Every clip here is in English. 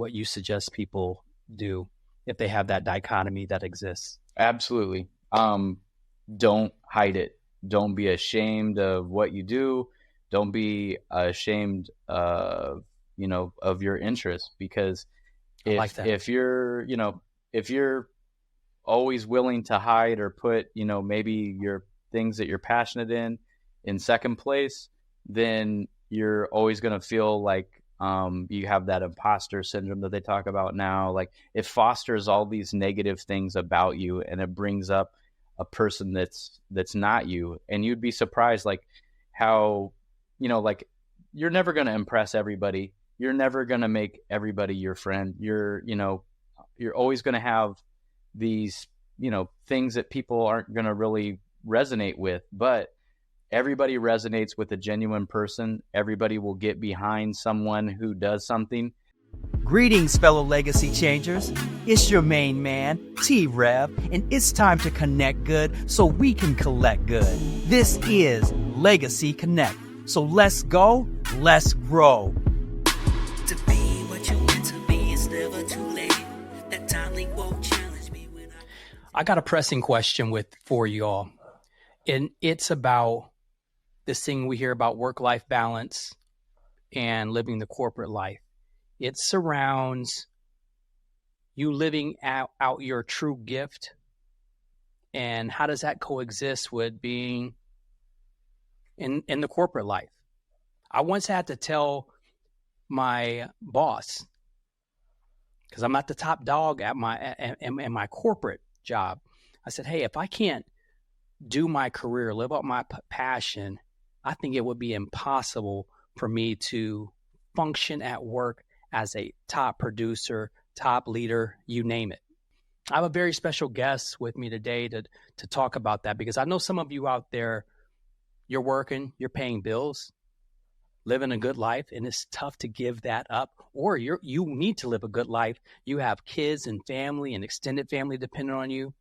what you suggest people do if they have that dichotomy that exists? Absolutely. Don't hide it. Don't be ashamed of what you do. Don't be ashamed of, of your interests, because I like that. if you're always willing to hide or put, maybe your things that you're passionate in second place, then you're always going to feel like you have that imposter syndrome that they talk about now. Like, it fosters all these negative things about you, and it brings up a person that's not you. And you'd be surprised, like, how, like, you're never going to impress everybody. You're never going to make everybody your friend. You're always going to have these, things that people aren't going to really resonate with, but everybody resonates with a genuine person. Everybody will get behind someone who does something. Greetings, fellow legacy changers. It's your main man, T-Rev, and it's time to connect good so we can collect good. This is Legacy Connect. So let's go, let's grow. To be what you meant to be, it's never too late. That timely quote challenged me when I got a pressing question for you all. And it's about this thing we hear about work-life balance and living the corporate life. It surrounds you living out your true gift. And how does that coexist with being in the corporate life? I once had to tell my boss, because I'm not the top dog at my corporate job. I said, hey, if I can't do my career, live out my passion, I think it would be impossible for me to function at work as a top producer, top leader, you name it. I have a very special guest with me today to talk about that, because I know some of you out there, you're working, you're paying bills, living a good life, and it's tough to give that up. Or you need to live a good life. You have kids and family and extended family depending on you.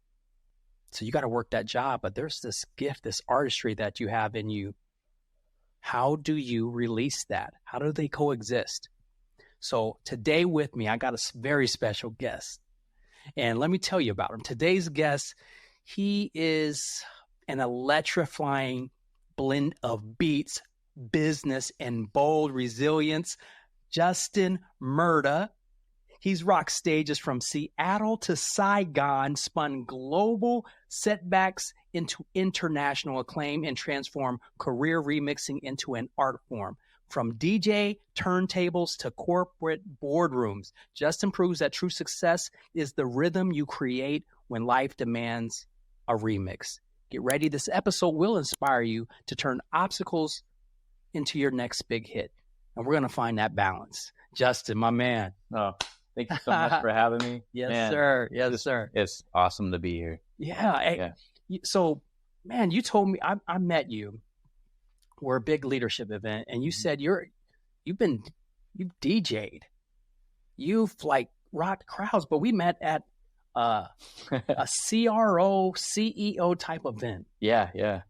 So you got to work that job. But there's this gift, this artistry that you have in you. How do you release that? How do they coexist? So today with me, I got a very special guest. And let me tell you about him. Today's guest, he is an electrifying blend of beats, business, and bold resilience. Justin Murta. He's rocked stages from Seattle to Saigon, spun global setbacks into international acclaim, and transformed career remixing into an art form. From DJ turntables to corporate boardrooms, Justin proves that true success is the rhythm you create when life demands a remix. Get ready. This episode will inspire you to turn obstacles into your next big hit. And we're going to find that balance. Justin, my man. Oh, thank you so much for having me. Yes, man, sir. Yes, sir. It's awesome to be here. Yeah. So, man, you told me, I met you. We're a big leadership event, and you said you've DJ'd. You've like rocked crowds, but we met at a CRO, CEO type event. Yeah.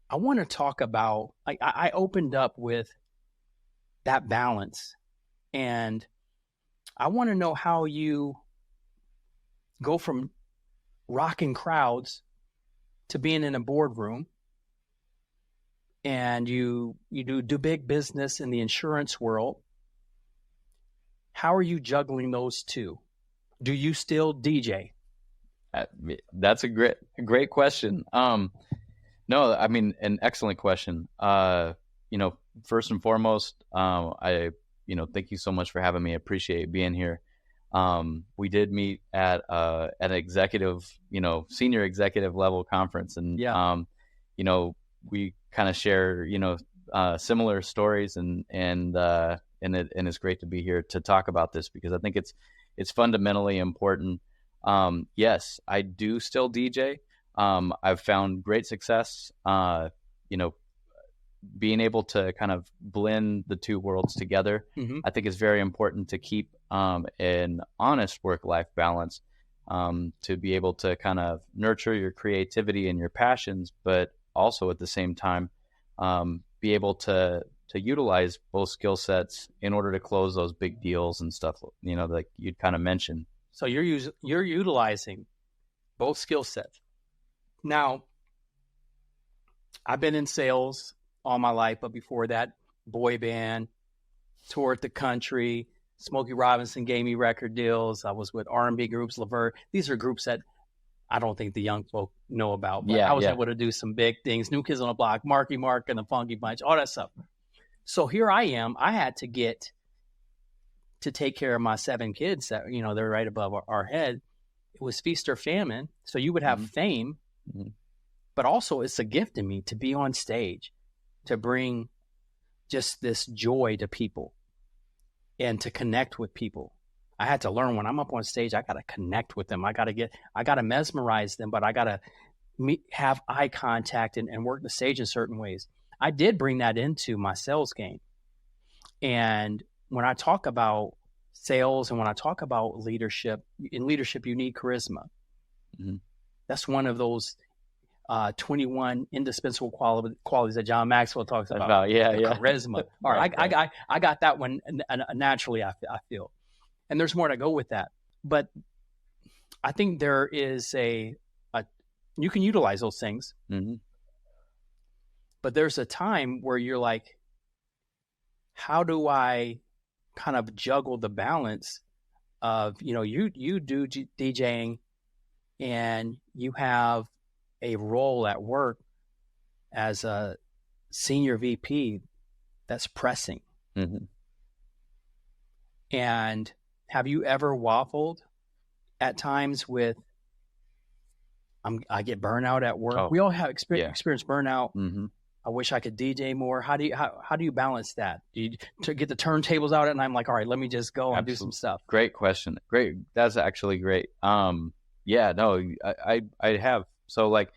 I want to talk about, like, I opened up with that balance, and I want to know how you go from rocking crowds to being in a boardroom, and you do big business in the insurance world. How are you juggling those two? Do you still DJ? That's a great question. No, I mean, an excellent question. First and foremost, I thank you so much for having me. I appreciate being here. We did meet at an executive, senior executive level conference, and we kind of share, similar stories, and it's great to be here to talk about this, because I think it's fundamentally important. Yes, I do still DJ. I've found great success, being able to kind of blend the two worlds together. Mm-hmm. I think it's very important to keep an honest work-life balance, to be able to kind of nurture your creativity and your passions, but also at the same time, be able to utilize both skill sets in order to close those big deals and stuff, like you'd kind of mentioned. So you're utilizing both skill sets. Now, I've been in sales all my life, but before that, boy band, toured the country. Smokey Robinson gave me record deals. I was with R&B groups, Levert. These are groups that I don't think the young folk know about, but I was able to do some big things. New Kids on the Block, Marky Mark and the Funky Bunch, all that stuff. So here I am. I had to get to take care of my 7 kids that, they're right above our head. It was feast or famine. So you would have fame, but also it's a gift to me to be on stage, to bring just this joy to people and to connect with people. I had to learn when I'm up on stage, I got to connect with them. I got to mesmerize them, but I got to have eye contact and work the stage in certain ways. I did bring that into my sales game. And when I talk about sales and when I talk about leadership, in leadership, you need charisma. That's one of those 21 indispensable qualities that John Maxwell talks about. Charisma. All right. I got that one naturally, I feel. And there's more to go with that. But I think there is you can utilize those things. But there's a time where you're like, how do I kind of juggle the balance of, you do DJing and you have a role at work as a senior VP that's pressing. And have you ever waffled at times with, I get burnout at work? We all have experienced burnout. I wish I could DJ more. How do you balance that? Do you to get the turntables out and I'm like, all right, let me just go and do some stuff? Great question. Great. That's actually great. I have. So like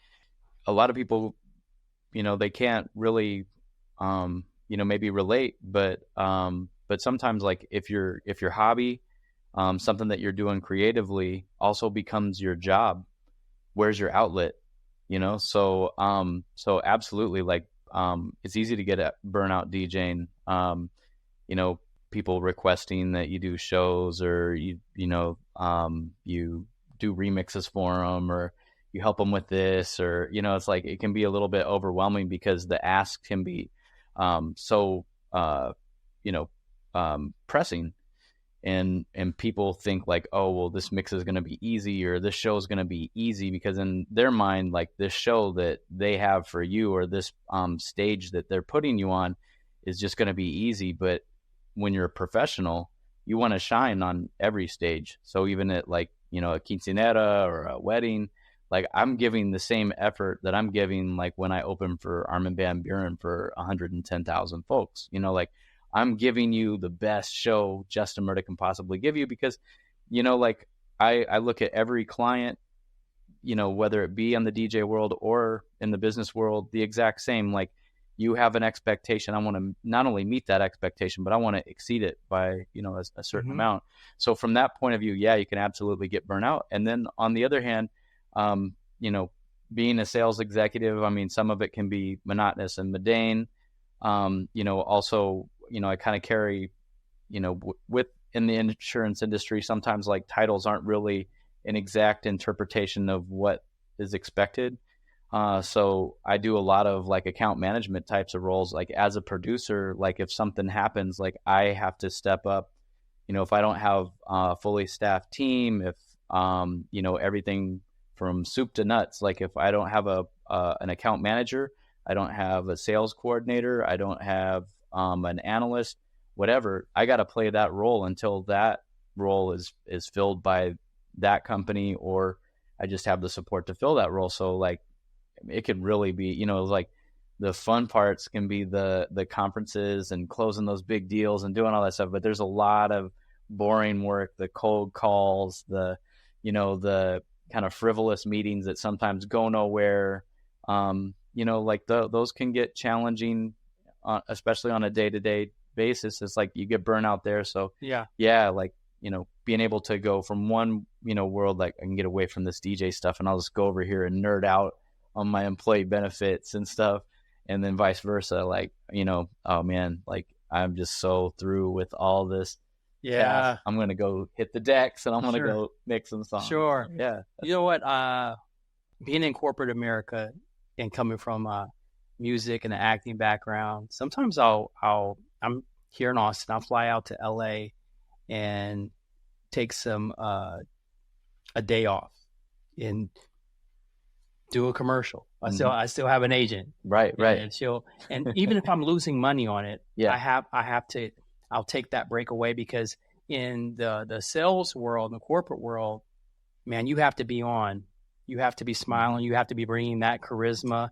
a lot of people, they can't really, maybe relate, but sometimes like if your hobby, something that you're doing creatively also becomes your job, where's your outlet? So absolutely, like, it's easy to get a burnout DJing, people requesting that you do shows or you do remixes for them or you help them with this or, it's like, it can be a little bit overwhelming because the ask can be, pressing. And people think like, oh, well, this mix is going to be easy or this show is going to be easy because in their mind, like this show that they have for you or this stage that they're putting you on is just going to be easy. But when you're a professional, you want to shine on every stage. So even at like, a quinceañera or a wedding, like I'm giving the same effort that I'm giving like when I open for Armin van Buuren for 110,000 folks, like I'm giving you the best show Justin Murta can possibly give you because, like I look at every client, whether it be in the DJ world or in the business world, the exact same, like you have an expectation. I want to not only meet that expectation, but I want to exceed it by, a certain amount. So from that point of view, yeah, you can absolutely get burnout. And then on the other hand, being a sales executive, I mean, some of it can be monotonous and mundane. Also, I kind of carry, in the insurance industry, sometimes like titles aren't really an exact interpretation of what is expected. So I do a lot of like account management types of roles. Like as a producer, like if something happens, like I have to step up, if I don't have a fully staffed team, if, everything from soup to nuts, like if I don't have an account manager, I don't have a sales coordinator, I don't have an analyst, whatever, I got to play that role until that role is filled by that company, or I just have the support to fill that role. So like it could really be, like the fun parts can be the conferences and closing those big deals and doing all that stuff. But there's a lot of boring work, the cold calls, the kind of frivolous meetings that sometimes go nowhere. Those can get challenging, especially on a day-to-day basis. It's like you get burnout there. So being able to go from one, world, like I can get away from this DJ stuff and I'll just go over here and nerd out on my employee benefits and stuff. and then vice versa. Like, oh man, like I'm just so through with all this. Yeah. I'm going to go hit the decks and I'm going to Sure. go make some songs. Sure. Yeah. You know what? Being in corporate America and coming from music and an acting background, sometimes I'm here in Austin. I'll fly out to LA and take a day off and do a commercial. I still have an agent. Right. And even if I'm losing money on it, Yeah. I'll take that break away, because in the sales world, in the corporate world, man, you have to be on. You have to be smiling. You have to be bringing that charisma.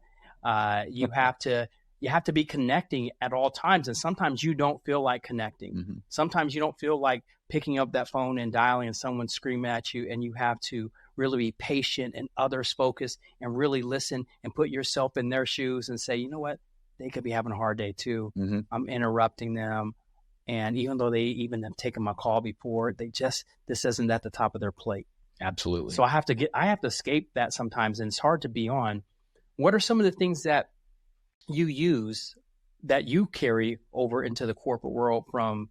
You have to be connecting at all times. And sometimes you don't feel like connecting. Mm-hmm. Sometimes you don't feel like picking up that phone and dialing and someone screaming at you, and you have to really be patient and others focused and really listen and put yourself in their shoes and say, you know what? They could be having a hard day too. Mm-hmm. I'm interrupting them. And even though they even have taken my call before, this isn't at the top of their plate. Absolutely. So I have to escape that sometimes, and it's hard to be on. What are some of the things that you use that you carry over into the corporate world from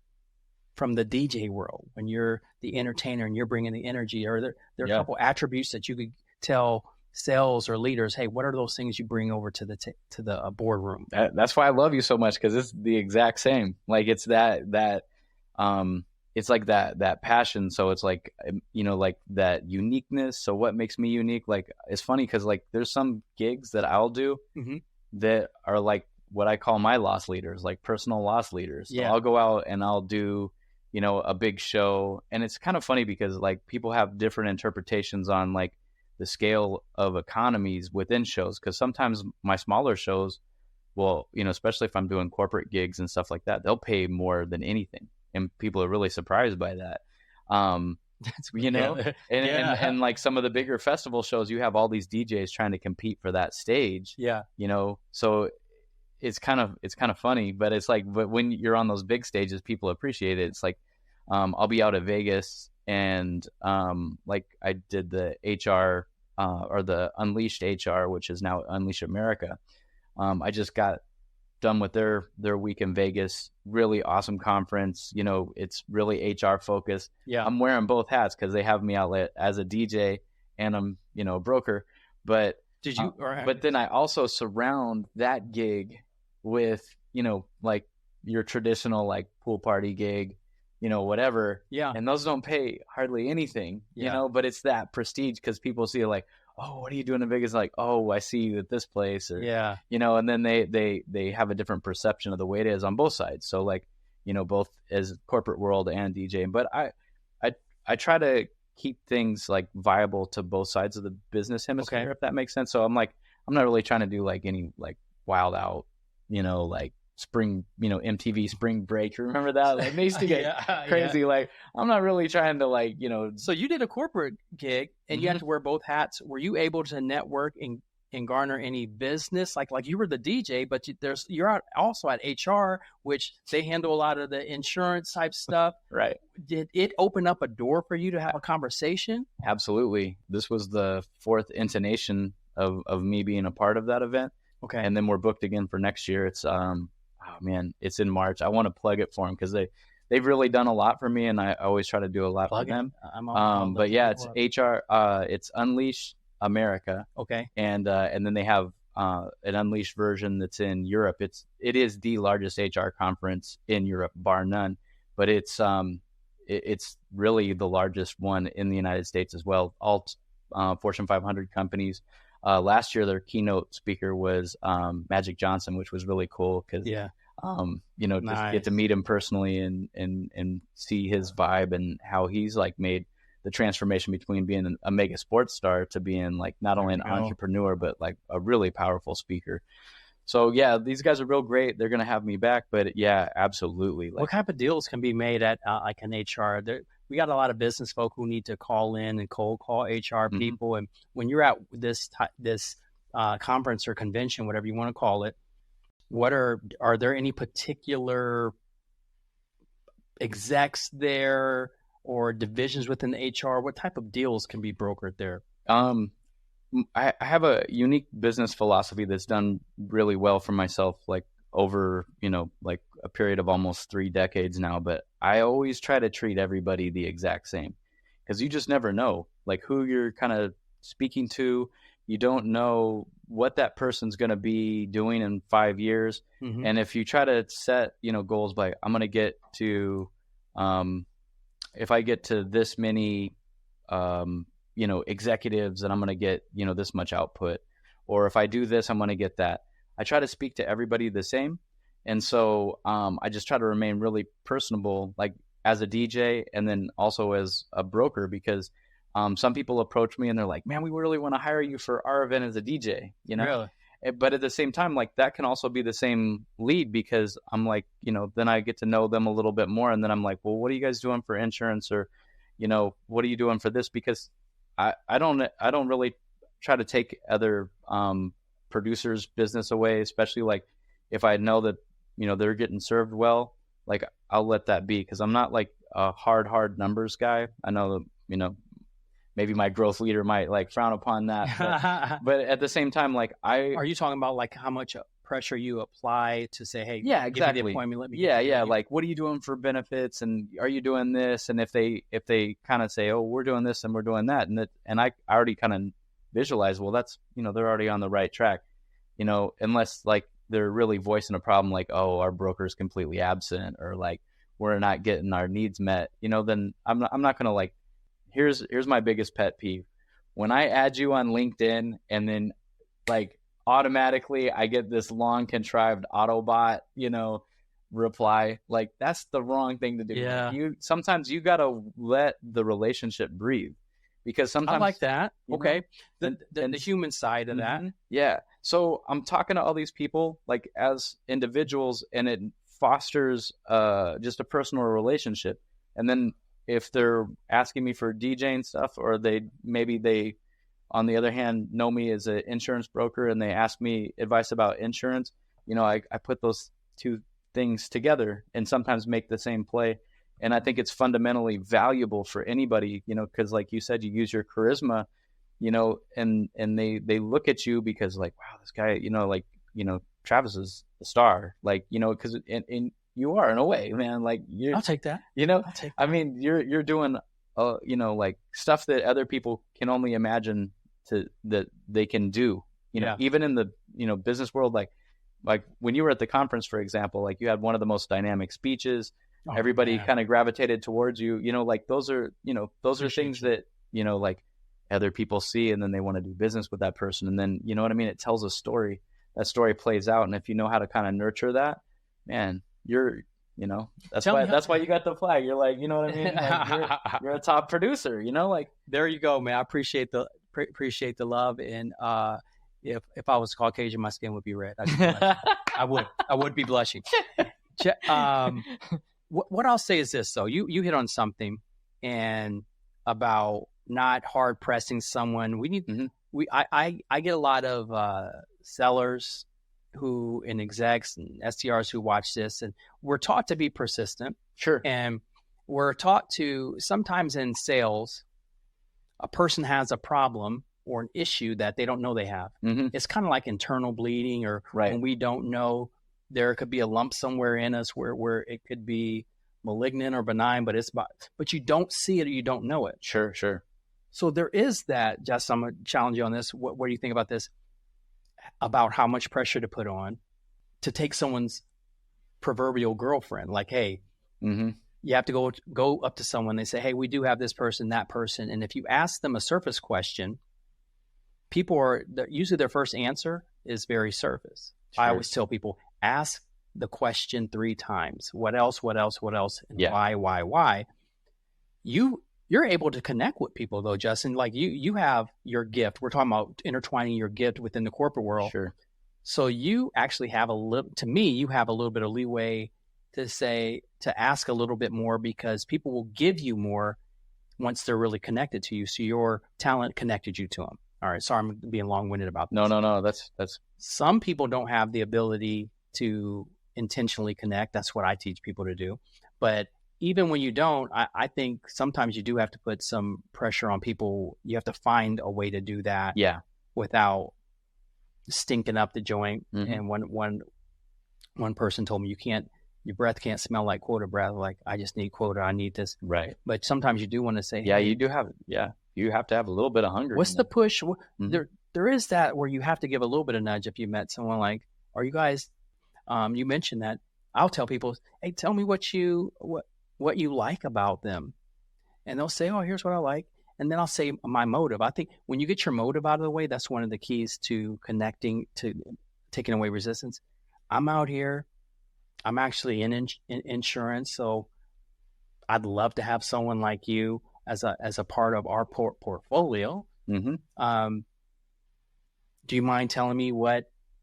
the DJ world when you're the entertainer and you're bringing the energy? Are there a couple attributes that you could tell sales or leaders, hey, what are those things you bring over to the boardroom? That's why I love you so much, because it's the exact same. Like it's it's like that passion. So it's like, like that uniqueness. So what makes me unique? Like, it's funny because like there's some gigs that I'll do Mm-hmm. that are like what I call my loss leaders, like personal loss leaders. So Yeah. I'll go out and I'll do, a big show. And it's kind of funny because like people have different interpretations on like the scale of economies within shows. Because sometimes my smaller shows will, especially if I'm doing corporate gigs and stuff like that, they'll pay more than anything. And people are really surprised by that. That's And like some of the bigger festival shows, you have all these DJs trying to compete for that stage. Yeah. So it's kind of funny, but it's like, but when you're on those big stages, people appreciate it. It's like, I'll be out at Vegas and, like I did the HR, or the Unleashed HR, which is now Unleash America. I just got done with their week in Vegas. Really awesome conference. It's really HR focused. Yeah. I'm wearing both hats because they have me out as a DJ and I'm, a broker. But Did you? but then I also surround that gig with, like your traditional like pool party gig, whatever. Yeah. And those don't pay hardly anything, Yeah. but it's that prestige because people see like, oh, what are you doing in Vegas? Like, oh, I see you at this place, or Yeah. and then they have a different perception of the way it is on both sides. So like, both as corporate world and DJing. But I try to keep things like viable to both sides of the business hemisphere, Okay. if that makes sense. So I'm not really trying to do like any like wild out, like spring, MTV Spring Break. Remember that? Like they used to get crazy. Yeah. Like I'm not really trying to like, So you did a corporate gig and you had to wear both hats. Were you able to network and garner any business? Like you were the DJ, but you're also at HR, which they handle a lot of the insurance type stuff. Right. Did it open up a door for you to have a conversation? Absolutely. This was the fourth intonation of me being a part of that event. Okay. And then we're booked again for next year. It's it's in March. I want to plug it for them because they've really done a lot for me, and I always try to do a lot for them. But yeah, it's HR. It's Unleash America. Okay. And then they have an Unleashed version that's in Europe. It is the largest HR conference in Europe, bar none. But it's really the largest one in the United States as well. All Fortune 500 companies. Last year, their keynote speaker was Magic Johnson, which was really cool because just Nice. get to meet him personally and see his vibe and how he's like made the transformation between being a mega sports star to being like not only an entrepreneur but like a really powerful speaker. So yeah, these guys are real great. They're gonna have me back, but yeah, absolutely. Like, what type of deals can be made at like an HR? We got a lot of business folk who need to call in and cold call HR people. And when you're at this conference or convention, whatever you want to call it, are there any particular execs there or divisions within the HR? What type of deals can be brokered there? I have a unique business philosophy that's done really well for myself, like over, like a period of almost 3 decades now. But I always try to treat everybody the exact same, because you just never know, like, who you're kind of speaking to. You don't know what that person's going to be doing in 5 years. Mm-hmm. And if you try to set, goals like, I'm going to get to, if I get to this many, executives, and I'm going to get, this much output, or if I do this, I'm going to get that. I try to speak to everybody the same. And so I just try to remain really personable, like as a DJ and then also as a broker, because some people approach me and they're like, man, we really want to hire you for our event as a DJ, Really? But at the same time, like, that can also be the same lead, because I'm like, then I get to know them a little bit more. And then I'm like, well, what are you guys doing for insurance? Or, what are you doing for this? Because I don't really try to take other producers' business away, especially like if I know that, they're getting served well, like, I'll let that be, because I'm not like a hard numbers guy. I know that, maybe my growth leader might like frown upon that, but at the same time, like, Are you talking about like how much pressure you apply to say, hey, yeah, give exactly. me the appointment, let me yeah, like, what are you doing for benefits, and are you doing this? And if they kind of say, oh, we're doing this and we're doing that, and I already kind of visualize, well, that's, they're already on the right track, unless like they're really voicing a problem, like, oh, our broker's completely absent, or like we're not getting our needs met, then I'm not gonna, like, here's my biggest pet peeve. When I add you on LinkedIn and then like automatically I get this long contrived Autobot, reply, like, that's the wrong thing to do. Yeah. Sometimes you got to let the relationship breathe, because sometimes I like that. Okay. And The human side of that. Yeah. So I'm talking to all these people like as individuals, and it fosters just a personal relationship. And then if they're asking me for DJing stuff, or they on the other hand know me as an insurance broker and they ask me advice about insurance, I put those two things together and sometimes make the same play. And I think it's fundamentally valuable for anybody, because like you said, you use your charisma, and they look at you because, like, wow, this guy, Travis is the star, like, because in you are, in a way, man. Like, I'll take that. I'll take that. I mean, you're doing, like stuff that other people can only imagine that they can do. Even in the business world, like when you were at the conference, for example, like, you had one of the most dynamic speeches. Oh, everybody kind of gravitated towards you. Like, those are things that like other people see, and then they want to do business with that person. And then, you know what I mean? It tells a story. That story plays out, and if you know how to kind of nurture that, man, you're, that's why you got the flag. You're like, you know what I mean? Like, you're a top producer, like. There you go, man. I appreciate the love. And if I was Caucasian, my skin would be red. I would be blushing. What I'll say is this, though. You hit on something, and about not hard pressing someone. I get a lot of sellers and execs and SDRs who watch this, and we're taught to be persistent. Sure. And we're taught to, sometimes in sales, a person has a problem or an issue that they don't know they have. Mm-hmm. It's kind of like internal bleeding, or when we don't know, there could be a lump somewhere in us where it could be malignant or benign, but you don't see it or you don't know it. Sure. So there is that. Just, I'm going to challenge you on this. What do you think about this? About how much pressure to put on to take someone's proverbial girlfriend. Like, hey, you have to go up to someone. They say, hey, we do have this person, that person. And if you ask them a surface question, usually their first answer is very surface. Sure. I always tell people, ask the question 3 times. What else? And why? You're able to connect with people, though, Justin. Like, you have your gift. We're talking about intertwining your gift within the corporate world. Sure. So you actually have you have a little bit of leeway to ask a little bit more, because people will give you more once they're really connected to you. So your talent connected you to them. All right. Sorry, I'm being long-winded about this. No. That's. Some people don't have the ability to intentionally connect. That's what I teach people to do. But even when you don't, I think sometimes you do have to put some pressure on people. You have to find a way to do that. Yeah. without stinking up the joint. Mhm. And one person told me, your breath can't smell like quota breath. Like, I just need quota. I need this. Right. But sometimes you do want to say, Yeah, hey, you have to have a little bit of hunger. what's the push? Mhm. There is that where you have to give a little bit of nudge. If you met someone like, are you guys, you mentioned that, I'll tell people, hey, tell me what you like about them. And they'll say, oh, here's what I like. And then I'll say my motive. I think when you get your motive out of the way, that's one of the keys to connecting, to taking away resistance. I'm out here. I'm actually in insurance, so I'd love to have someone like you as a part of our portfolio. Mm-hmm. Do you mind telling me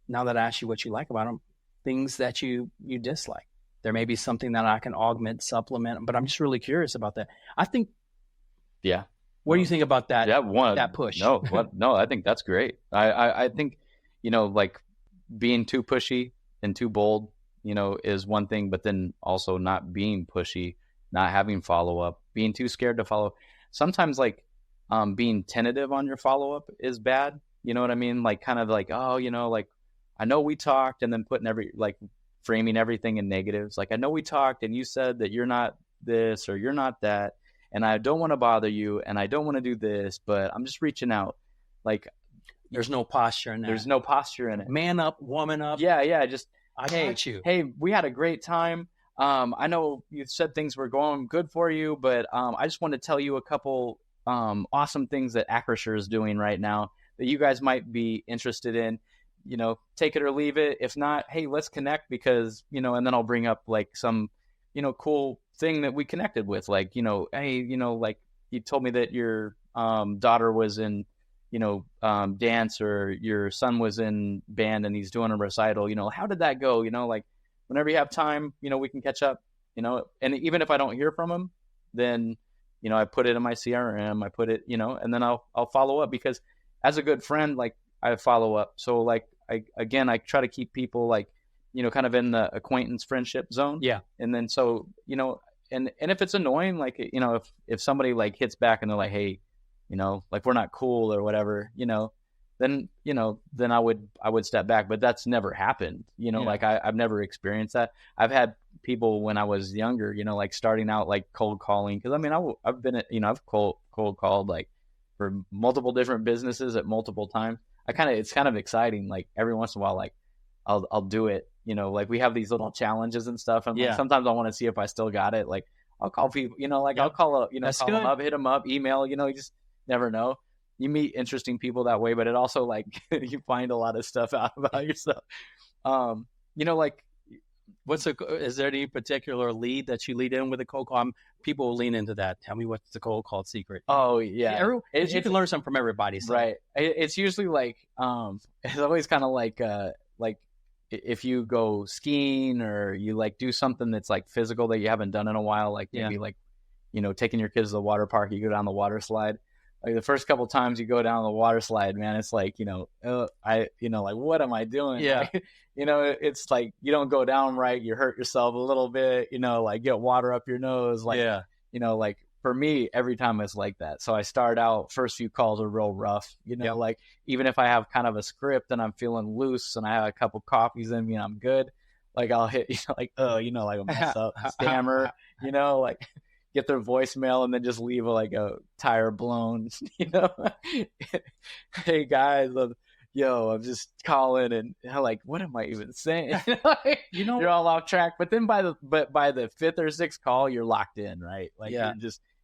now that I asked you what you like about them, things that you dislike? There may be something that I can augment, supplement, but I'm just really curious about that. I think. Yeah. What do you think about that? Yeah, that push. No, I think that's great. I think, like being too pushy and too bold, is one thing, but then also not being pushy, not having follow up, being too scared to follow. Sometimes like being tentative on your follow up is bad. You know what I mean? Like kind of like, oh, like I know we talked, and then putting framing everything in negatives. Like, I know we talked and you said that you're not this or you're not that, and I don't want to bother you, and I don't want to do this, but I'm just reaching out. Like, there's no posture in that. There's no posture in it. Man up, woman up. Yeah. Just, I got you. Hey, we had a great time. I know you said things were going good for you, but I just want to tell you a couple awesome things that Acrisure is doing right now that you guys might be interested in. Take it or leave it. If not, hey, let's connect because, and then I'll bring up like some, cool thing that we connected with. Like, hey, like you told me that your daughter was in, dance, or your son was in band and he's doing a recital. How did that go? Like whenever you have time, we can catch up, and even if I don't hear from him, then, I put it in my CRM, I put it, and then I'll follow up, because as a good friend, like I follow up. So like, I try to keep people like, kind of in the acquaintance friendship zone. Yeah. And then, so, and if it's annoying, like, if somebody like hits back and they're like, hey, like we're not cool or whatever, then I would step back, but that's never happened. Like I've never experienced that. I've had people when I was younger, like starting out like cold calling. Cause I mean, I've been, I've cold called like for multiple different businesses at multiple times. It's kind of exciting. Like every once in a while, like I'll do it, like we have these little challenges and stuff. And like, sometimes I want to see if I still got it. Like I'll call people, like I'll call them up, hit them up, email, you just never know. You meet interesting people that way, but it also like you find a lot of stuff out about yourself. Like is there any particular lead that you lead in with a cold call? People will lean into that. Tell me what's the cold call secret. Oh yeah. You can learn something from everybody. So. Right. It's usually like, it's always kind of like if you go skiing or you like do something that's like physical that you haven't done in a while, like maybe like, taking your kids to the water park, you go down the water slide. Like the first couple times you go down the water slide, man, it's like, like, what am I doing? Yeah. Like, it's like, you don't go down right. You hurt yourself a little bit, like get water up your nose. Like, like for me, every time it's like that. So I start out, first few calls are real rough, like even if I have kind of a script and I'm feeling loose and I have a couple coffees in me and I'm good, like I'll hit, like a mess up, stammer, like get their voicemail and then just leave a tire blown, hey guys, I'm just calling, and like, what am I even saying? You're all off track. But then by the fifth or sixth call, you're locked in, right? Like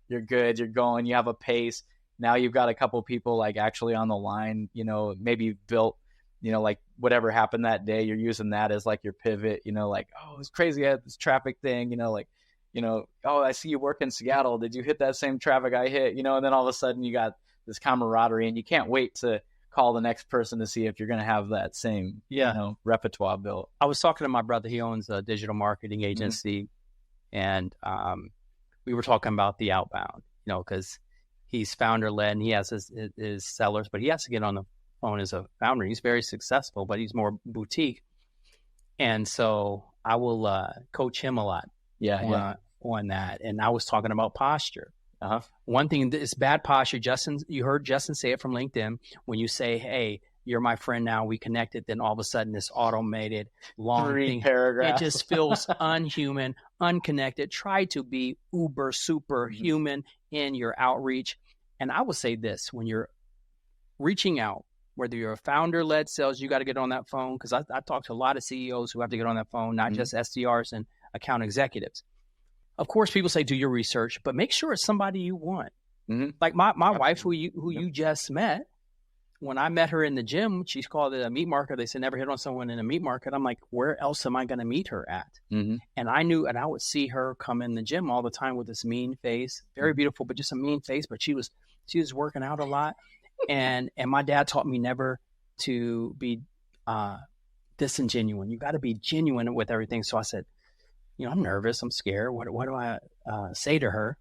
you're good, you're going, you have a pace. Now you've got a couple people like actually on the line, maybe you've built, like whatever happened that day, you're using that as like your pivot, like, oh, it's crazy, I had this traffic thing, like, oh, I see you work in Seattle. Did you hit that same traffic I hit? And then all of a sudden you got this camaraderie, and you can't wait to call the next person to see if you're going to have that same, repertoire built. I was talking to my brother. He owns a digital marketing agency, and we were talking about the outbound, because he's founder led and he has his sellers, but he has to get on the phone as a founder. He's very successful, but he's more boutique. And so I will coach him a lot on that. And I was talking about posture. One thing that is bad posture. Justin, you heard Justin say it from LinkedIn. When you say, "Hey, you're my friend now, we connected," then all of a sudden this automated long 3 thing, paragraphs. it just feels unhuman, unconnected. Try to be uber super human in your outreach. And I will say this: when you're reaching out, whether you're a founder-led sales, you got to get on that phone, because I talk to a lot of CEOs who have to get on that phone, not just SDRs and account executives. Of course, people say do your research, but make sure it's somebody you want. Like my wife, who you just met. When I met her in the gym, she's called it a meat market. They said never hit on someone in a meat market. I'm like, where else am I going to meet her at? And I knew, and I would see her come in the gym all the time with this mean face, very beautiful, but just a mean face. But she was working out a lot, and my dad taught me never to be disingenuous. You got to be genuine with everything. So I said, I'm nervous, I'm scared. What do I say to her?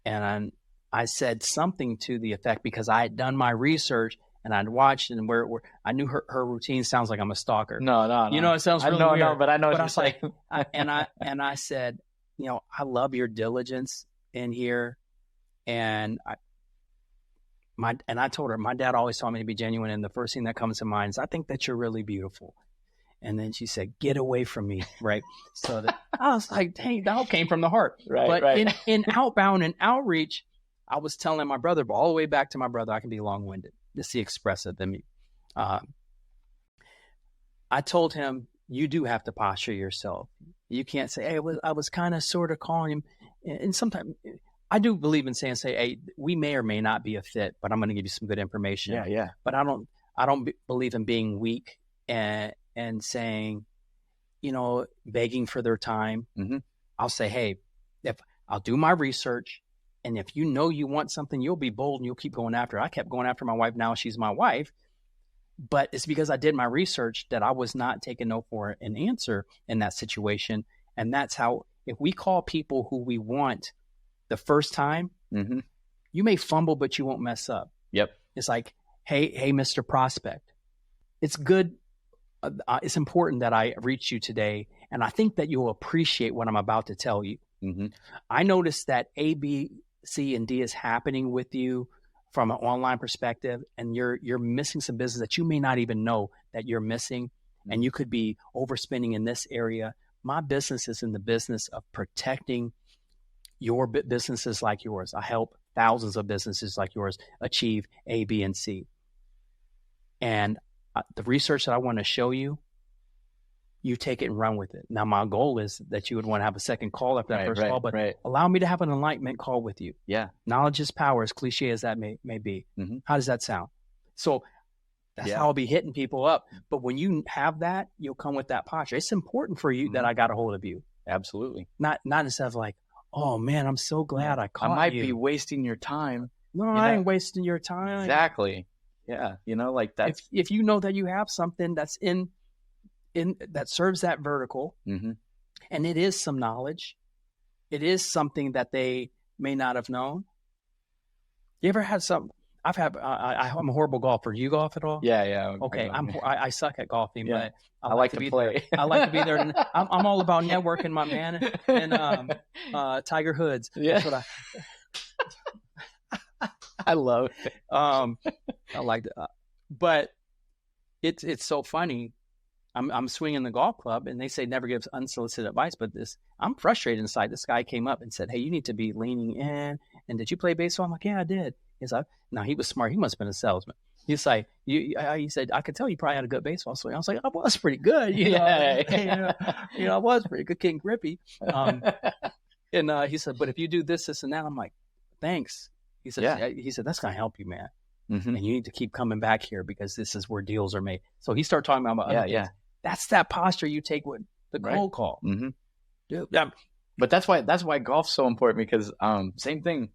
And I said something to the effect, because I had done my research. And I'd watched, and where I knew her routine sounds like I'm a stalker. No. It sounds really weird. No, but I know what I you're was saying. like, and I said, I love your diligence in here, and I told her, my dad always taught me to be genuine, and the first thing that comes to mind is, I think that you're really beautiful. And then she said, "Get away from me," right? So I was like, dang, that all came from the heart. Right. But in outbound and outreach, I was telling my brother, but all the way back to my brother, I can be long-winded. Just the expressive in me. I told him, you do have to posture yourself. You can't say, "Hey, I was kind of sort of calling him." And sometimes I do believe in saying, "Hey, we may or may not be a fit, but I'm going to give you some good information." Yeah. But I don't believe in being weak and saying, begging for their time. I'll say, "Hey, if I'll do my research, and if you want something, you'll be bold and you'll keep going after it." I kept going after my wife. Now she's my wife, but it's because I did my research that I was not taking no for an answer in that situation. And that's how, if we call people who we want the first time, you may fumble, but you won't mess up. Yep. It's like, hey, Mr. Prospect, it's good. It's important that I reach you today, and I think that you'll appreciate what I'm about to tell you. I noticed that A, B, C, and D is happening with you from an online perspective, and you're missing some business that you may not even know that you're missing, and you could be overspending in this area. My business is in the business of protecting your businesses like yours. I help thousands of businesses like yours achieve A, B, and C. And the research that I want to show you, you take it and run with it. Now, my goal is that you would want to have a second call after that first call, but allow me to have an enlightenment call with you. Yeah. Knowledge is power, as cliche as that may be. How does that sound? So that's how I'll be hitting people up. But when you have that, you'll come with that posture. It's important for you that I got a hold of you. Absolutely. Not instead of like, "Oh man, I'm so glad I caught you. I might be wasting your time." No, I ain't wasting your time. Exactly. Yeah. Like that. If you know that you have something that's in that serves that vertical, and it is some knowledge, it is something that they may not have known. You ever had some? I'm a horrible golfer. Do you golf at all? Yeah. Okay, I suck at golfing, but I like to play. I like to be there. I'm all about networking, my man, and Tiger Hoods. Yeah. That's what I love it. I like that, but it's so funny. I'm swinging the golf club, and they say never give unsolicited advice. But I'm frustrated inside. This guy came up and said, "Hey, you need to be leaning in. And did you play baseball?" I'm like, "Yeah, I did." He's like, "No, he was smart. He must have been a salesman." He's like, he said, "I could tell you probably had a good baseball swing." I was like, "I was pretty good, I was pretty good, King Grippy." And he said, "But if you do this, and that," I'm like, "Thanks." He said, "He said that's gonna help you, man, and you need to keep coming back here because this is where deals are made." So he started talking about other things. That's that posture you take with the cold call. Dude, but that's why golf's so important, because same thing,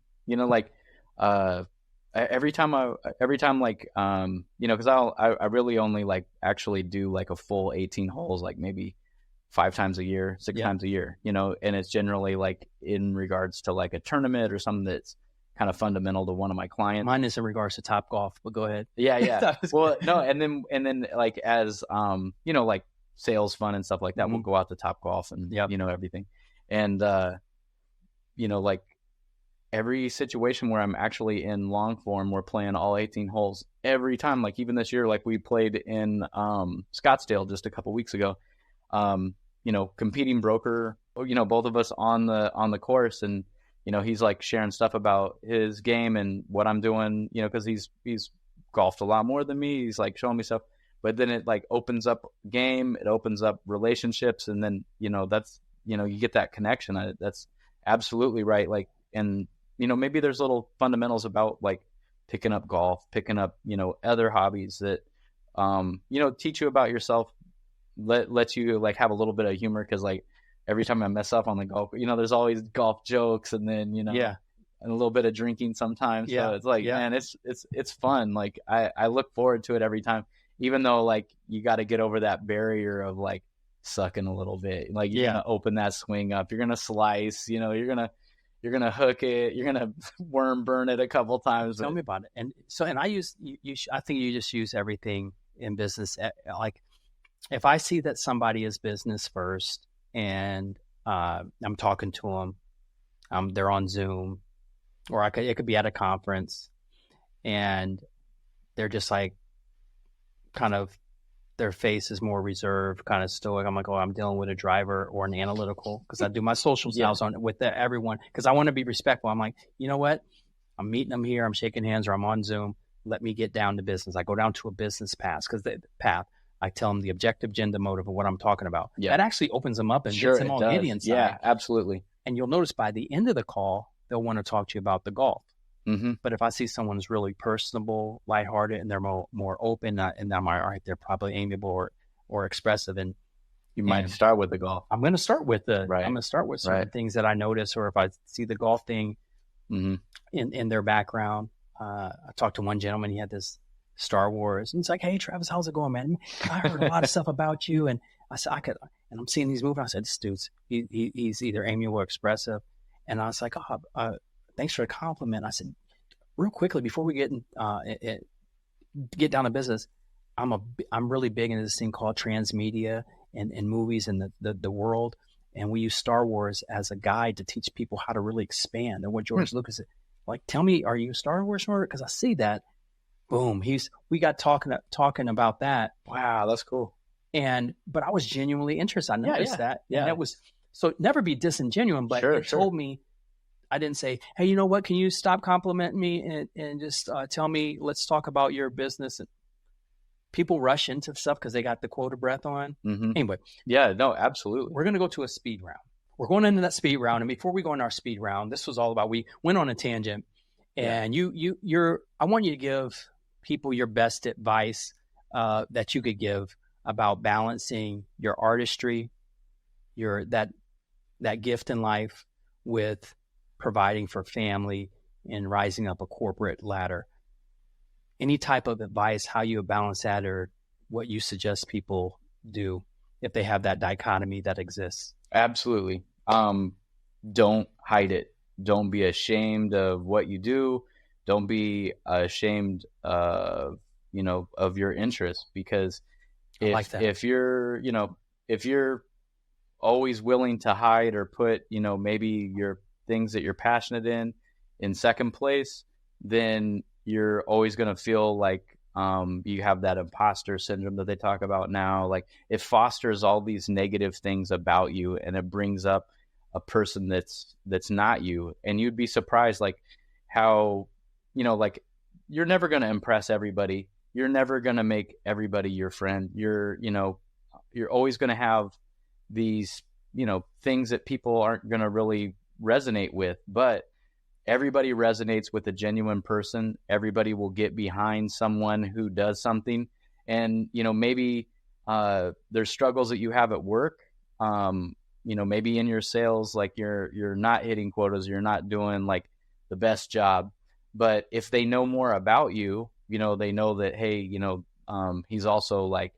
every time like because I really only like actually do like a full 18 holes, like maybe 5 times a year, 6 times a year, and it's generally like in regards to like a tournament or something that's kind of fundamental to one of my clients. Mine is in regards to Top Golf, but go ahead. Yeah. Well, no, and then like as like sales fun and stuff like that, we'll go out to Top Golf and everything. And like every situation where I'm actually in long form, we're playing all 18 holes every time. Like even this year, like we played in Scottsdale just a couple weeks ago. Competing broker, both of us on the course, and he's like sharing stuff about his game and what I'm doing, because he's golfed a lot more than me. He's like showing me stuff, but then it like opens up game, it opens up relationships, and then that's you get that connection. That's absolutely right. Like, and maybe there's little fundamentals about like picking up golf, picking up other hobbies that teach you about yourself, let you like have a little bit of humor, because like every time I mess up on the golf, there's always golf jokes, and then and a little bit of drinking sometimes. So it's like, man, it's fun. Like I look forward to it every time, even though like you got to get over that barrier of like sucking a little bit. Like you're gonna open that swing up, you're gonna slice, you're gonna hook it, you're gonna worm burn it a couple times. Tell me about it. And so, and I use I think you just use everything in business. Like if I see that somebody is business first, and I'm talking to them, they're on Zoom, or it could be at a conference, and they're just like kind of, their face is more reserved, kind of stoic. I'm like, oh, I'm dealing with a driver or an analytical, because I do my social sales with everyone, because I want to be respectful. I'm like, you know what? I'm meeting them here. I'm shaking hands, or I'm on Zoom. Let me get down to business. I go down to a business path, because the path, I tell them the objective, agenda, motive of what I'm talking about. Yeah. That actually opens them up and gets them all giddy inside. Yeah, absolutely. And you'll notice by the end of the call, they'll want to talk to you about the golf. Mm-hmm. But if I see someone's really personable, lighthearted, and they're more open, and I'm like, all right, they're probably amiable or expressive, and you might start with the golf. I'm going to start with I'm going to start with certain things that I notice, or if I see the golf thing in their background. I talked to one gentleman. He had this Star Wars, and he's like, "Hey, Travis, how's it going, man? I heard a lot of stuff about you." And I said, and I'm seeing these movies. I said, "This dude's he's either amiable or expressive." And I was like, "Oh, thanks for the compliment." I said, real quickly before we get down to business, I'm really big into this thing called transmedia and movies and the world, and we use Star Wars as a guide to teach people how to really expand. And what George Lucas said, like, tell me, are you a Star Wars nerd? Because I see that. Boom. We got talking about that. Wow, that's cool. But I was genuinely interested. I noticed that. Yeah. And that was, so never be disingenuous, but it told me, I didn't say, hey, you know what? Can you stop complimenting me and just tell me, let's talk about your business. And people rush into stuff because they got the quota breath on. Mm-hmm. Anyway. Yeah, no, absolutely. We're going to go to a speed round. We're going into that speed round. And before we go into our speed round, this was all about, we went on a tangent, and I want you to give people your best advice that you could give about balancing your artistry, that gift in life, with providing for family and rising up a corporate ladder. Any type of advice, how you balance that, or what you suggest people do if they have that dichotomy that exists? Absolutely. Don't hide it. Don't be ashamed of what you do. Don't be ashamed of your interests, because if you're always willing to hide or put, maybe your things that you're passionate in second place, then you're always going to feel like you have that imposter syndrome that they talk about now. Like, it fosters all these negative things about you, and it brings up a person that's not you. And you'd be surprised, like, how, like, you're never going to impress everybody. You're never going to make everybody your friend. You're always going to have these, things that people aren't going to really resonate with, but everybody resonates with a genuine person. Everybody will get behind someone who does something. And, maybe there's struggles that you have at work. Maybe in your sales, like you're not hitting quotas, you're not doing like the best job. But if they know more about you, they know that, hey, he's also like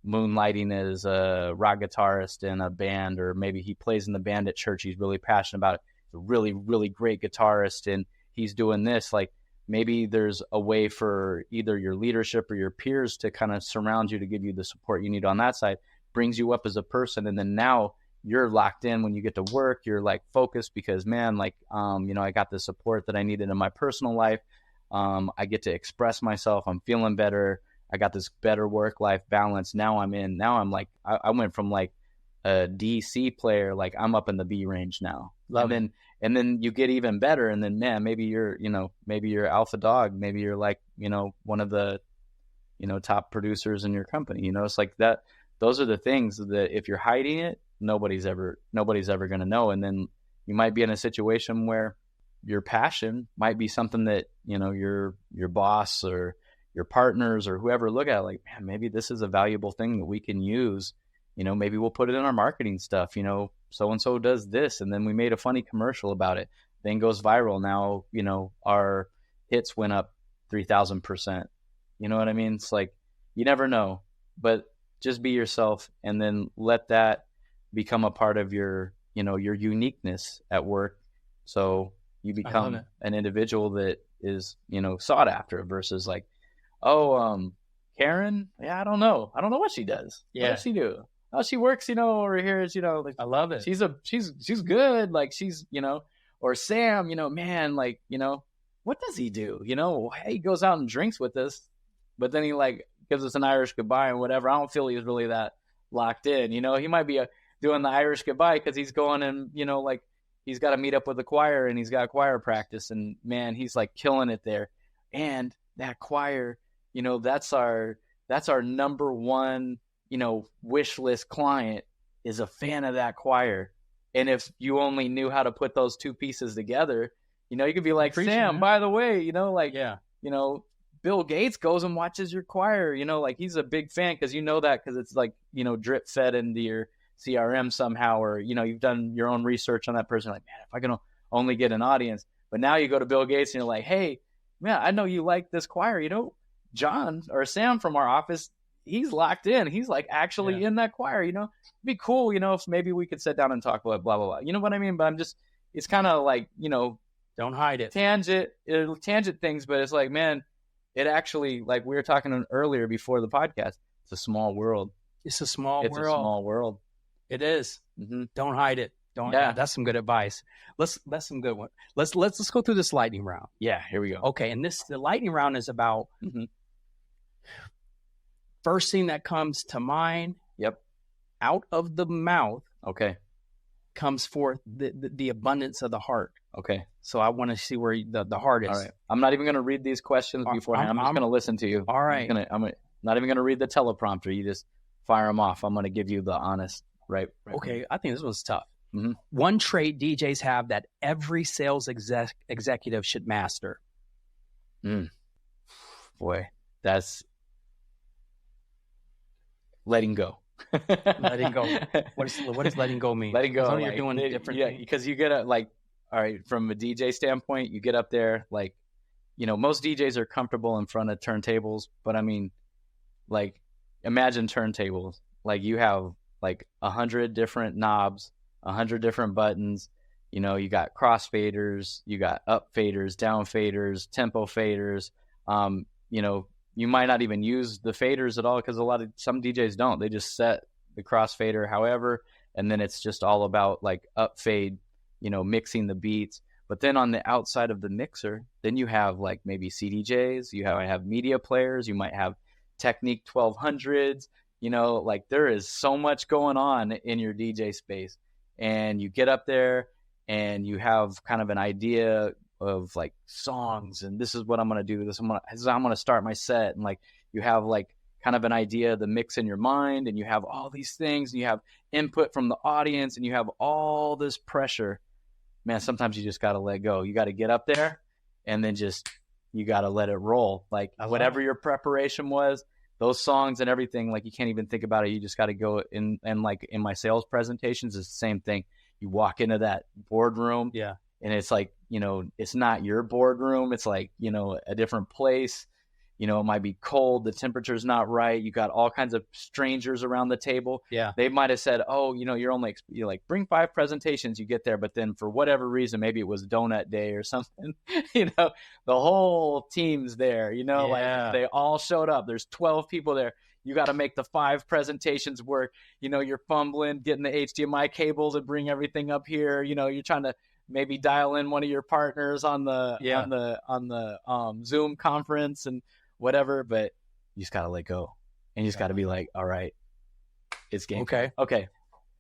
moonlighting as a rock guitarist in a band, or maybe he plays in the band at church. He's really passionate about it. He's a really, really great guitarist, and he's doing this. Like, maybe there's a way for either your leadership or your peers to kind of surround you, to give you the support you need on that side, brings you up as a person. And then now you're locked in when you get to work. You're like focused because, man, like, I got the support that I needed in my personal life. I get to express myself. I'm feeling better. I got this better work-life balance. Now I'm like, I went from like a DC player, like I'm up in the B range now. And then you get even better. And then, man, maybe you're alpha dog. Maybe you're like, one of the, top producers in your company. It's like that. Those are the things that if you're hiding it, nobody's ever going to know. And then you might be in a situation where your passion might be something that, your boss or your partners or whoever look at it like, man, maybe this is a valuable thing that we can use. Maybe we'll put it in our marketing stuff, so-and-so does this. And then we made a funny commercial about it. Then goes viral. Now, our hits went up 3,000%. You know what I mean? It's like, you never know, but just be yourself and then let that become a part of your, your uniqueness at work. So you become an individual that is, sought after versus like, Karen, yeah, I don't know what she does. Yeah. What does she do? Oh, she works, over here is, like, I love it. She's good. Like she's, or Sam, man, like, what does he do? Hey, he goes out and drinks with us, but then he like gives us an Irish goodbye and whatever. I don't feel he's really that locked in. He might be doing the Irish goodbye because he's going and, like he's got to meet up with the choir and he's got choir practice and man, he's like killing it there. And that choir, that's our number one, wish list client is a fan of that choir. And if you only knew how to put those two pieces together, you could be like, Sam, by the way, Bill Gates goes and watches your choir, like he's a big fan because that because it's like, drip fed into your CRM somehow, or, you've done your own research on that person. Like, man, if I can only get an audience. But now you go to Bill Gates and you're like, hey, man, I know you like this choir, John or Sam from our office, he's locked in. He's like actually in that choir, it'd be cool, if maybe we could sit down and talk about blah, blah, blah. You know what I mean? But it's kind of like, don't hide it. Tangent things, but it's like, man, it actually, like we were talking earlier before the podcast, it's a small world. It's a small world. It is. Mm-hmm. Don't hide it. That's some good advice. That's some good one. Let's go through this lightning round. Yeah, here we go. Okay, and the lightning round is about first thing that comes to mind. Yep. Out of the mouth. Okay. Comes forth the abundance of the heart. Okay. So I want to see where the heart is. All right. I'm not even going to read these questions beforehand. I'm just going to listen to you. All right. I'm not even going to read the teleprompter. You just fire them off. I'm going to give you the honest. Right. Okay. I think this was tough. Mm-hmm. One trait DJs have that every sales executive should master. Boy, that's letting go. Letting go. What does letting go mean? Letting go. You're doing different things. Because you get all right, from a DJ standpoint, you get up there, like, most DJs are comfortable in front of turntables, but I mean, like, imagine turntables. Like you have like 100 different knobs, 100 different buttons. You got cross faders, you got up faders, down faders, tempo faders. You might not even use the faders at all because some DJs don't. They just set the cross fader however, and then it's just all about like up fade, mixing the beats. But then on the outside of the mixer, then you have like maybe CDJs, you have media players, you might have Technique 1200s. Like there is so much going on in your DJ space, and you get up there and you have kind of an idea of like songs, and this is what I'm going to do. This is how I'm going to start my set. And like, you have like kind of an idea of the mix in your mind, and you have all these things, and you have input from the audience, and you have all this pressure. Man, sometimes you just got to let go. You got to get up there and then you got to let it roll. Like whatever your preparation was, those songs and everything, like you can't even think about it. You just got to go in. And like in my sales presentations, it's the same thing. You walk into that boardroom, and it's like, it's not your boardroom. It's like, a different place. You know, it might be cold. The temperature's not right. You got all kinds of strangers around the table. Yeah. They might have said, oh, you know, you're like, bring 5 presentations. You get there. But then for whatever reason, maybe it was donut day or something, you know, the whole team's there, you know, like they all showed up. There's 12 people there. You got to make the 5 presentations work. You know, you're fumbling, getting the HDMI cables and bring everything up here. You know, you're trying to maybe dial in one of your partners on the Zoom conference and whatever, but you just got to let go. And you just got to be like, all right, it's game. Okay.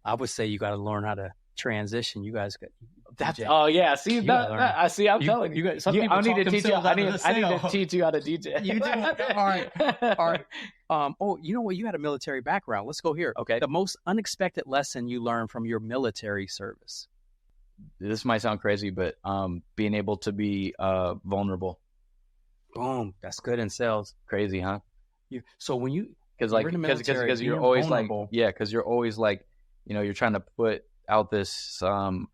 I would say you got to learn how to transition. You guys got that's DJ. Oh yeah. See that I see. I'm telling you. Some people I need to teach you. I need to teach you how to DJ. You do. All right. Oh, you know what? You had a military background. Let's go here. Okay. The most unexpected lesson you learned from your military service. This might sound crazy, but being able to be vulnerable. Boom. That's good in sales. Crazy, huh? So when you because you're always vulnerable. Because you're always like, you know, you're trying to put out this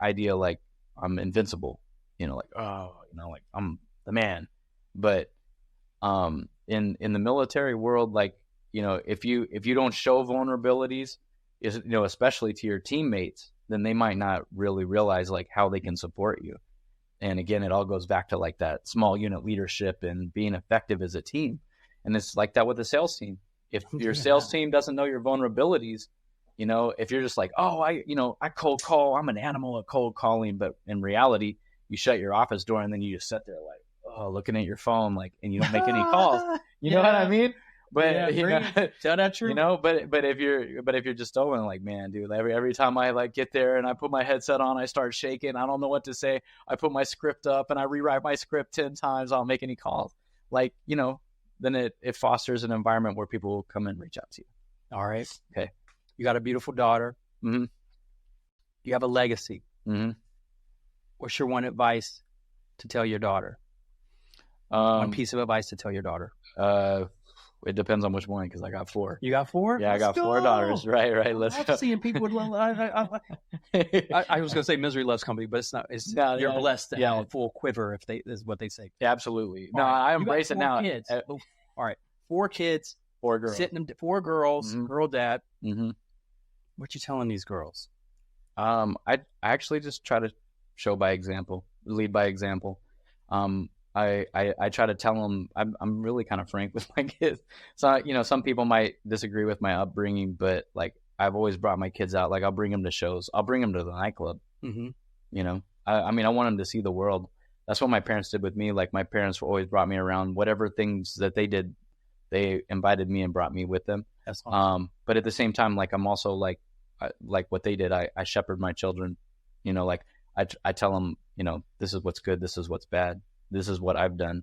idea like I'm invincible, you know, like, oh, you know, like I'm the man. But in the military world, like, you know, if you don't show vulnerabilities, you know, especially to your teammates, then they might not really realize like how they can support you. And again, it all goes back to like that small unit leadership and being effective as a team. And it's like that with the sales team. If your sales team doesn't know your vulnerabilities, you know, if you're just like, oh, I cold call, I'm an animal at cold calling, but in reality, you shut your office door and then you just sit there like, oh, looking at your phone, like, and you don't make any calls. You know what I mean? But you know, tell that true. You know, but if you're just stolen, like, man, dude, every time I like get there and I put my headset on, I start shaking. I don't know what to say. I put my script up and I rewrite my script 10 times. I don't make any calls. Like, you know, then it fosters an environment where people will come and reach out to you. All right. Okay. You got a beautiful daughter. Mm-hmm. You have a legacy. Mm-hmm. What's your one advice to tell your daughter? One piece of advice to tell your daughter. It depends on which one, because I got 4. You got 4? Yeah, I got 4 daughters. Right. Let's go. I'm seeing people with I was going to say misery loves company, but it's not. It's you're blessed to have a full quiver if they is what they say. Yeah, absolutely. No, I embrace it now. Kids. All right, 4 kids, 4 girls. 4 girls, mm-hmm. girl dad. Mm-hmm. What you telling these girls? I actually just try to show by example, lead by example. I try to tell them I'm really kind of frank with my kids. So, you know, some people might disagree with my upbringing, but like I've always brought my kids out. Like I'll bring them to shows. I'll bring them to the nightclub. Mm-hmm. You know, I mean, I want them to see the world. That's what my parents did with me. Like my parents always brought me around. Whatever things that they did, they invited me and brought me with them. That's awesome. But at the same time, like I'm also like what they did. I shepherd my children. You know, like I tell them, you know, this is what's good. This is what's bad. This is what I've done.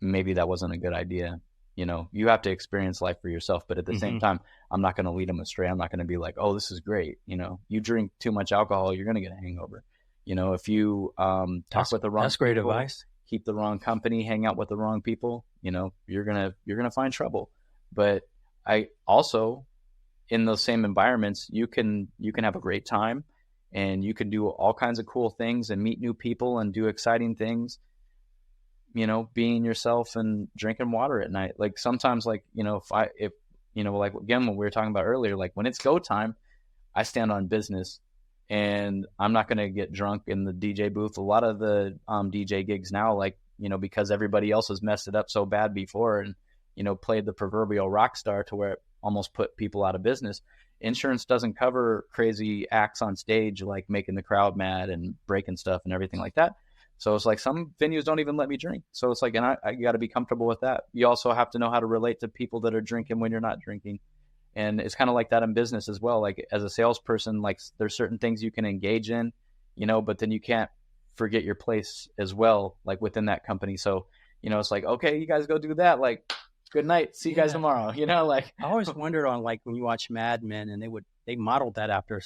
Maybe that wasn't a good idea. You know, you have to experience life for yourself. But at the same time, I'm not going to lead them astray. I'm not going to be like, oh, this is great. You know, you drink too much alcohol, you're going to get a hangover. You know, if you talk with the wrong that's great people, advice. Keep the wrong company, hang out with the wrong people, you know, you're gonna find trouble. But I also, in those same environments, you can have a great time and you can do all kinds of cool things and meet new people and do exciting things. You know, being yourself and drinking water at night. Like sometimes, like, you know, if you know, like again, what we were talking about earlier, like when it's go time, I stand on business and I'm not going to get drunk in the DJ booth. A lot of the DJ gigs now, like, you know, because everybody else has messed it up so bad before and, you know, played the proverbial rock star to where it almost put people out of business. Insurance doesn't cover crazy acts on stage, like making the crowd mad and breaking stuff and everything like that. So it's like some venues don't even let me drink. So it's like, and I got to be comfortable with that. You also have to know how to relate to people that are drinking when you're not drinking. And it's kind of like that in business as well. Like as a salesperson, like there's certain things you can engage in, you know, but then you can't forget your place as well, like within that company. So, you know, it's like, okay, you guys go do that. Like, good night. See you guys tomorrow. You know, like I always wondered on like when you watch Mad Men and they modeled that after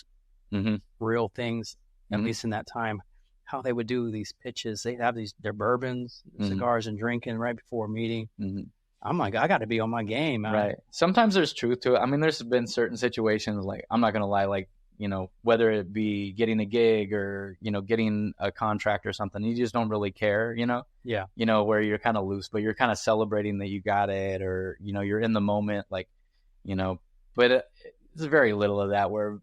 real things, at least in that time. How they would do these pitches. They'd have their bourbons, cigars, and drinking right before a meeting. I'm like, I got to be on my game. Right. Sometimes there's truth to it. I mean, there's been certain situations, like, I'm not going to lie, like whether it be getting a gig or, getting a contract or something, you just don't really care, Yeah. Where you're kind of loose, but you're kind of celebrating that you got it, or, you're in the moment, like, but it's very little of that where,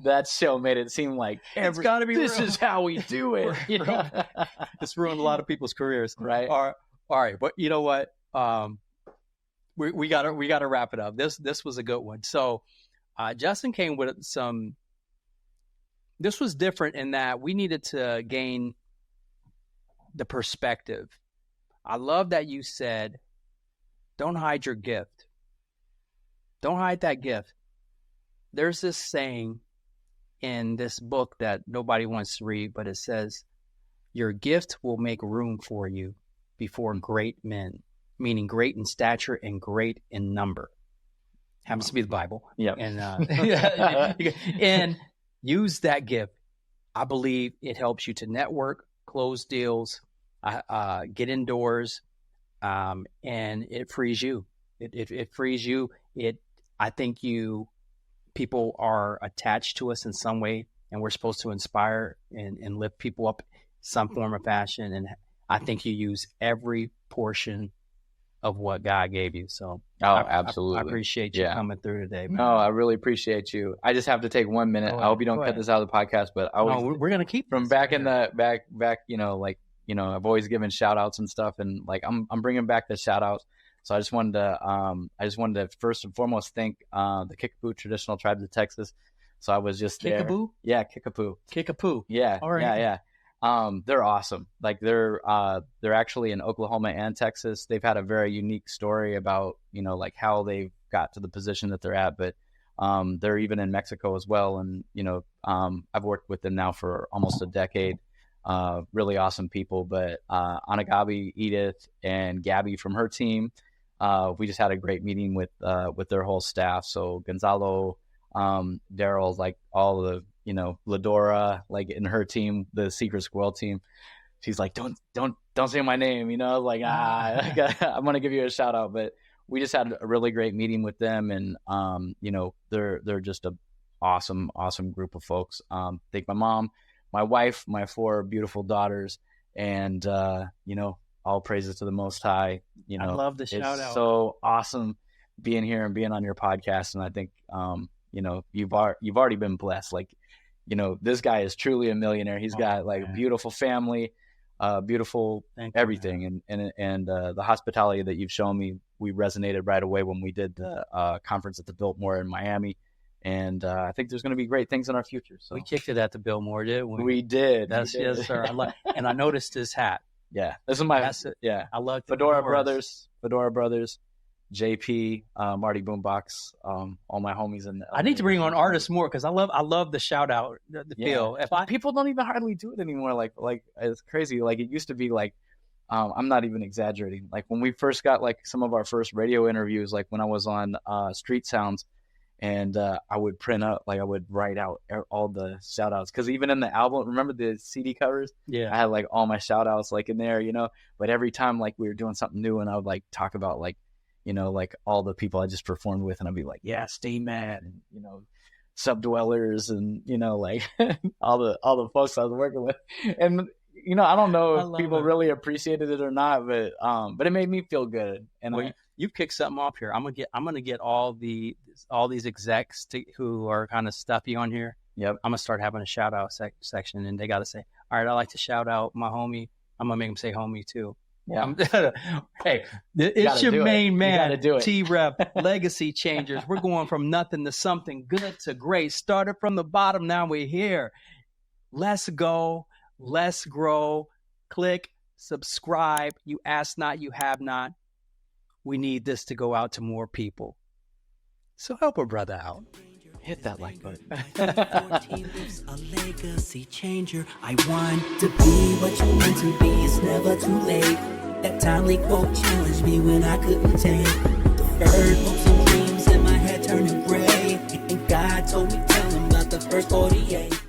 that show made it seem like It's got to be this real. is how we do it. It's ruined a lot of people's careers. Right. All right. But you know what? We gotta wrap it up. This was a good one. So Justin came with this was different in that we needed to gain the perspective. I love that you said, don't hide your gift. Don't hide that gift. There's this saying in this book that nobody wants to read, but it says, your gift will make room for you before great men, meaning great in stature and great in number. Happens to be the Bible. Yeah. And, and use that gift. I believe it helps you to network, close deals, get indoors, and it frees you. It frees you. I think people are attached to us in some way, and we're supposed to inspire and lift people up some form of fashion. And I think you use every portion of what God gave you. So absolutely. I appreciate you coming through today, man. No, I really appreciate you. I just have to take 1 minute. I hope you don't cut this out of the podcast, but we're going to keep from back in the back, I've always given shout outs and stuff, and like, I'm bringing back the shout outs. So I just wanted to first and foremost thank the Kickapoo traditional tribes of Texas. So I was just there. Kickapoo? Yeah, Kickapoo. Kickapoo. Yeah. All right. Yeah. They're awesome. Like they're actually in Oklahoma and Texas. They've had a very unique story about, like how they got to the position that they're at, but they're even in Mexico as well. And, I've worked with them now for almost a decade. Really awesome people, but Anagabi, Edith, and Gabby from her team, we just had a great meeting with their whole staff. So Gonzalo, Daryl, like all the, Ladora, like in her team, the Secret Squirrel team, she's like, don't say my name, like, I'm going to give you a shout out. But we just had a really great meeting with them, and, they're just a awesome group of folks. Thank my mom, my wife, my 4 beautiful daughters, and, all praises to the Most High. I love the shout out. It's so awesome being here and being on your podcast. And I think, you've already been blessed. Like, this guy is truly a millionaire. He's got like a beautiful family, beautiful everything. And the hospitality that you've shown me, we resonated right away when we did the conference at the Biltmore in Miami. And I think there's going to be great things in our future. So we kicked it at the Biltmore, didn't we? We did. Yes, sir. And I noticed his hat. Yeah, this is my. Yeah, I love Fedora Brothers, JP, Marty Boombox, all my homies in. I need to bring on artists more because I love the shout out, the feel. People don't even hardly do it anymore. Like it's crazy. Like it used to be like, I'm not even exaggerating. Like when we first got like some of our first radio interviews, like when I was on Street Sounds. And I would print out, like I would write out all the shout outs. Because even in the album, remember the CD covers? Yeah. I had like all my shout outs like in there, But every time like we were doing something new, and I would like talk about like, like all the people I just performed with, and I'd be like, yeah, Stay Mad, and Subdwellers, and like all the folks I was working with. And I don't know if people really appreciated it or not, but it made me feel good. And you kicked something off here. I'm gonna get all these execs who are kind of stuffy on here. Yep. I'm gonna start having a shout out section, and they got to say, all right, I like to shout out my homie. I'm gonna make them say homie too. Yeah. Hey, it's your main man, do it. T-Rev, Legacy Changers. We're going from nothing to something good to great. Started from the bottom, now we're here. Let's go. Let's grow. Click, subscribe. You ask not, you have not. We need this to go out to more people. So help a brother out. Hit that like button. 14 lives a legacy changer. I want to be what you meant to be. It's never too late. That timely quote challenged me when I couldn't take. The bird hopes and dreams in my head turning gray. And God told me tell him about the first 48.